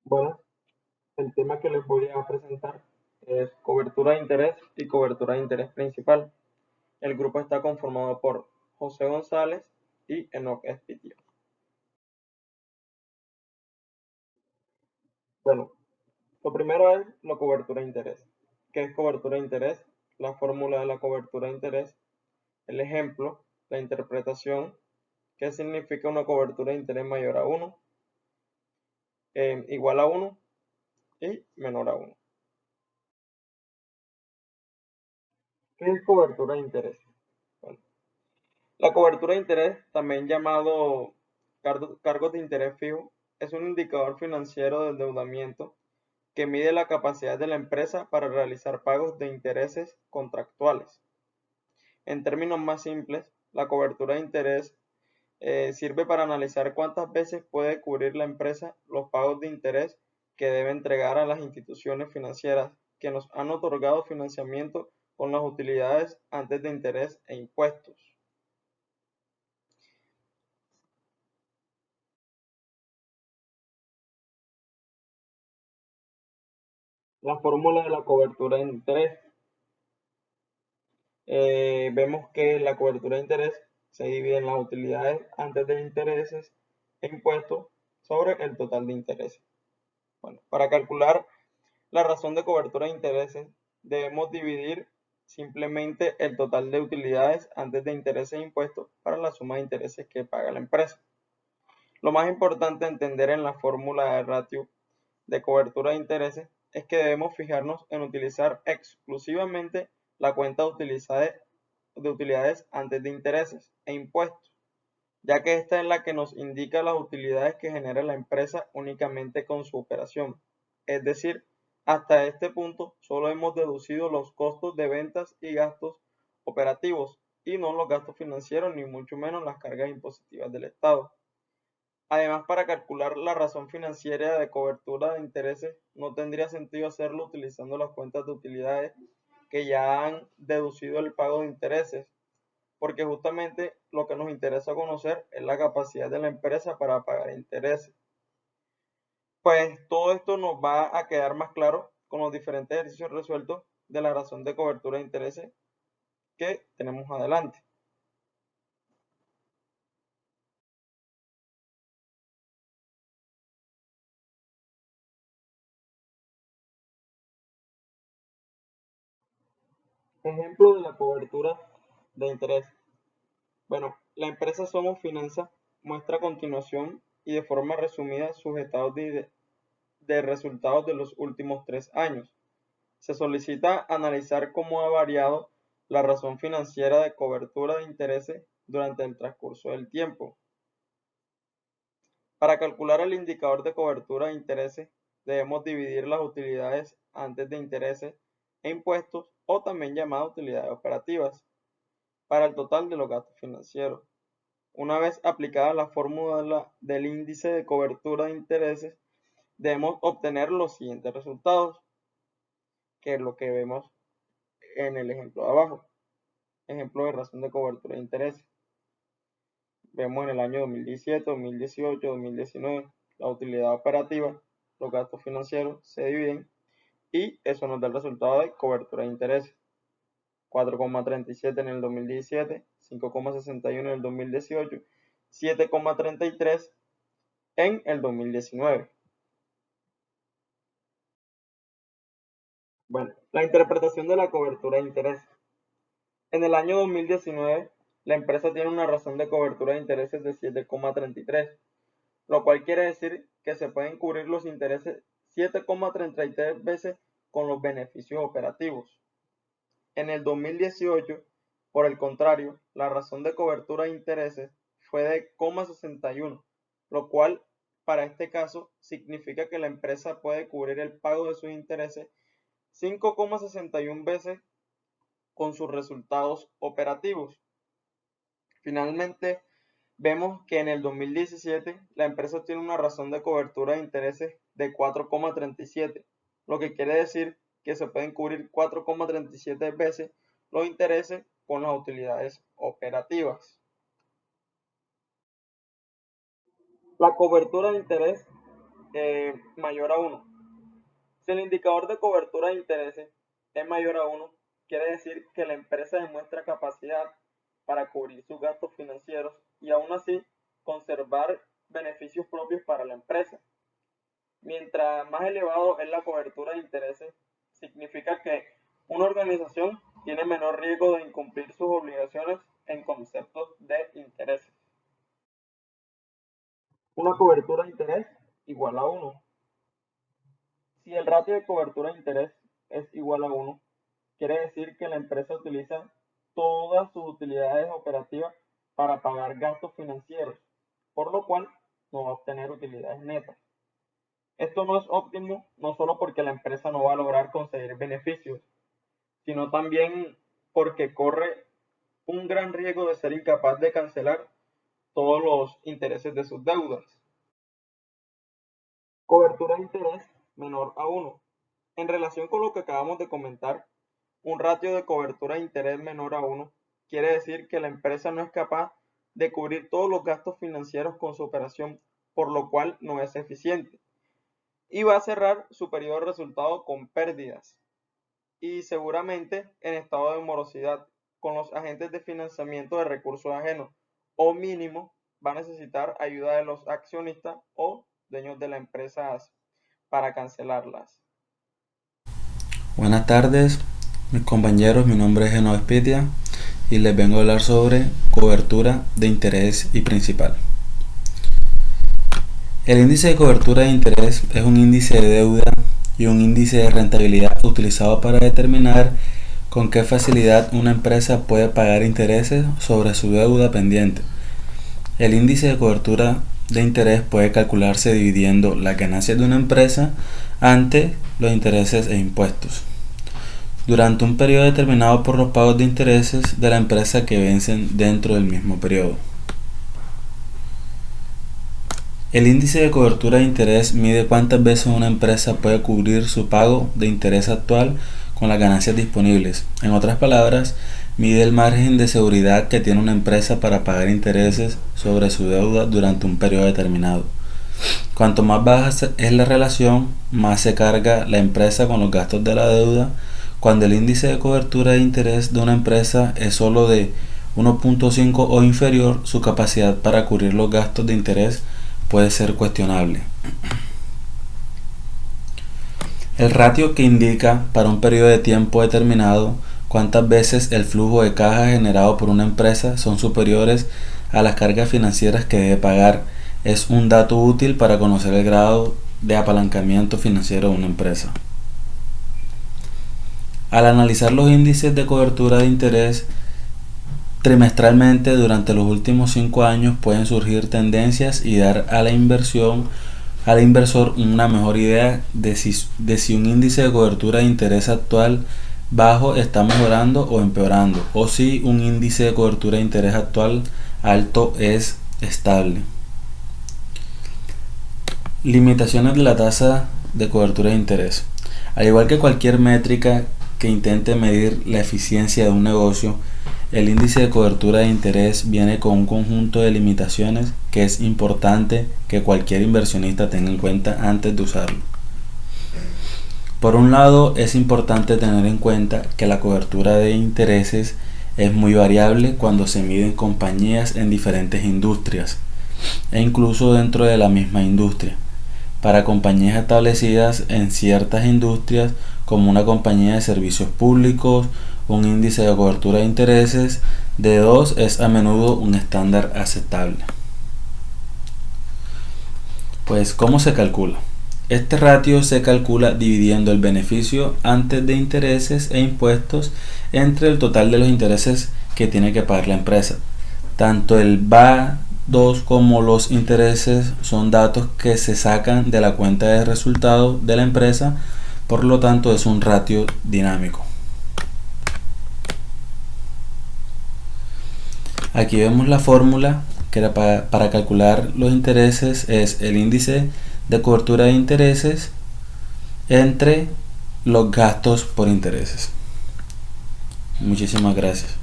Bueno, el tema que les voy a presentar es cobertura de interés y cobertura de interés principal. El grupo está conformado por José González y Enoc Espitio. Bueno, lo primero es la cobertura de interés. ¿Qué es cobertura de interés? La fórmula de la cobertura de interés, el ejemplo, la interpretación, qué significa una cobertura de interés mayor a 1, igual a 1 y menor a 1. ¿Qué es cobertura de interés? Bueno, la cobertura de interés, también llamado cargos de interés fijo, es un indicador financiero de endeudamiento que mide la capacidad de la empresa para realizar pagos de intereses contractuales. En términos más simples, la cobertura de interés sirve para analizar cuántas veces puede cubrir la empresa los pagos de interés que debe entregar a las instituciones financieras que nos han otorgado financiamiento con las utilidades antes de interés e impuestos. La fórmula de la cobertura de interés. Vemos que la cobertura de interés se divide en las utilidades antes de intereses e impuestos sobre el total de intereses. Bueno, para calcular la razón de cobertura de intereses, debemos dividir simplemente el total de utilidades antes de intereses e impuestos para la suma de intereses que paga la empresa. Lo más importante a entender en la fórmula de ratio de cobertura de intereses es que debemos fijarnos en utilizar exclusivamente la cuenta de utilidades antes de intereses e impuestos, ya que esta es la que nos indica las utilidades que genera la empresa únicamente con su operación. Es decir, hasta este punto solo hemos deducido los costos de ventas y gastos operativos y no los gastos financieros ni mucho menos las cargas impositivas del Estado. Además, para calcular la razón financiera de cobertura de intereses, no tendría sentido hacerlo utilizando las cuentas de utilidades que ya han deducido el pago de intereses, porque justamente lo que nos interesa conocer es la capacidad de la empresa para pagar intereses. Pues todo esto nos va a quedar más claro con los diferentes ejercicios resueltos de la razón de cobertura de intereses que tenemos adelante. Ejemplo de la cobertura de interés. Bueno, la empresa Somos Finanzas muestra a continuación y de forma resumida sus estados de resultados de los últimos 3 años. Se solicita analizar cómo ha variado la razón financiera de cobertura de intereses durante el transcurso del tiempo. Para calcular el indicador de cobertura de intereses, debemos dividir las utilidades antes de intereses e impuestos, o también llamadas utilidades operativas, para el total de los gastos financieros. Una vez aplicada la fórmula del índice de cobertura de intereses, debemos obtener los siguientes resultados, que es lo que vemos en el ejemplo de abajo. Ejemplo de razón de cobertura de intereses. Vemos en el año 2017, 2018, 2019 la utilidad operativa, los gastos financieros se dividen y eso nos da el resultado de cobertura de intereses. 4,37 en el 2017, 5,61 en el 2018, 7,33 en el 2019. Bueno, la interpretación de la cobertura de interés. En el año 2019, la empresa tiene una razón de cobertura de intereses de 7,33, lo cual quiere decir que se pueden cubrir los intereses 7,33 veces con los beneficios operativos. En el 2018, por el contrario, la razón de cobertura de intereses fue de 0,61, lo cual para este caso significa que la empresa puede cubrir el pago de sus intereses 5,61 veces con sus resultados operativos. Finalmente, vemos que en el 2017 la empresa tiene una razón de cobertura de intereses de 4,37, lo que quiere decir que se pueden cubrir 4,37 veces los intereses con las utilidades operativas. La cobertura de interés mayor a 1. Si el indicador de cobertura de intereses es mayor a 1, quiere decir que la empresa demuestra capacidad para cubrir sus gastos financieros y aún así conservar beneficios propios para la empresa. Mientras más elevado es la cobertura de intereses, significa que una organización tiene menor riesgo de incumplir sus obligaciones en conceptos de intereses. Una cobertura de interés igual a 1. Si el ratio de cobertura de interés es igual a 1, quiere decir que la empresa utiliza todas sus utilidades operativas para pagar gastos financieros, por lo cual no va a obtener utilidades netas. Esto no es óptimo no solo porque la empresa no va a lograr conseguir beneficios, sino también porque corre un gran riesgo de ser incapaz de cancelar todos los intereses de sus deudas. Cobertura de interés menor a 1. En relación con lo que acabamos de comentar, un ratio de cobertura de interés menor a 1 quiere decir que la empresa no es capaz de cubrir todos los gastos financieros con su operación, por lo cual no es eficiente. Y va a cerrar su periodo de resultado con pérdidas y seguramente en estado de morosidad con los agentes de financiamiento de recursos ajenos, o mínimo va a necesitar ayuda de los accionistas o dueños de la empresa para cancelarlas. Buenas tardes, mis compañeros, mi nombre es Eno Espitia y les vengo a hablar sobre cobertura de interés y principal. El índice de cobertura de interés es un índice de deuda y un índice de rentabilidad utilizado para determinar con qué facilidad una empresa puede pagar intereses sobre su deuda pendiente. El índice de cobertura de interés puede calcularse dividiendo las ganancias de una empresa ante los intereses e impuestos durante un periodo determinado por los pagos de intereses de la empresa que vencen dentro del mismo periodo. El índice de cobertura de interés mide cuántas veces una empresa puede cubrir su pago de interés actual con las ganancias disponibles. En otras palabras, mide el margen de seguridad que tiene una empresa para pagar intereses sobre su deuda durante un periodo determinado. Cuanto más baja es la relación, más se carga la empresa con los gastos de la deuda. Cuando el índice de cobertura de interés de una empresa es solo de 1.5 o inferior, su capacidad para cubrir los gastos de interés puede ser cuestionable. El ratio que indica para un periodo de tiempo determinado cuántas veces el flujo de caja generado por una empresa son superiores a las cargas financieras que debe pagar es un dato útil para conocer el grado de apalancamiento financiero de una empresa. Al analizar los índices de cobertura de interés trimestralmente durante los últimos 5 años pueden surgir tendencias y dar al inversor una mejor idea de si un índice de cobertura de interés actual bajo está mejorando o empeorando, o si un índice de cobertura de interés actual alto es estable. Limitaciones de la tasa de cobertura de interés. Al igual que cualquier métrica que intente medir la eficiencia de un negocio, el índice de cobertura de interés viene con un conjunto de limitaciones que es importante que cualquier inversionista tenga en cuenta antes de usarlo. Por un lado, es importante tener en cuenta que la cobertura de intereses es muy variable cuando se miden compañías en diferentes industrias e incluso dentro de la misma industria. Para compañías establecidas en ciertas industrias, como una compañía de servicios públicos, un índice de cobertura de intereses de 2 es a menudo un estándar aceptable. Pues, ¿cómo se calcula? Este ratio se calcula dividiendo el beneficio antes de intereses e impuestos entre el total de los intereses que tiene que pagar la empresa. Tanto el BA2 como los intereses son datos que se sacan de la cuenta de resultados de la empresa, por lo tanto es un ratio dinámico. Aquí vemos la fórmula que era para calcular los intereses, es el índice de cobertura de intereses entre los gastos por intereses. Muchísimas gracias.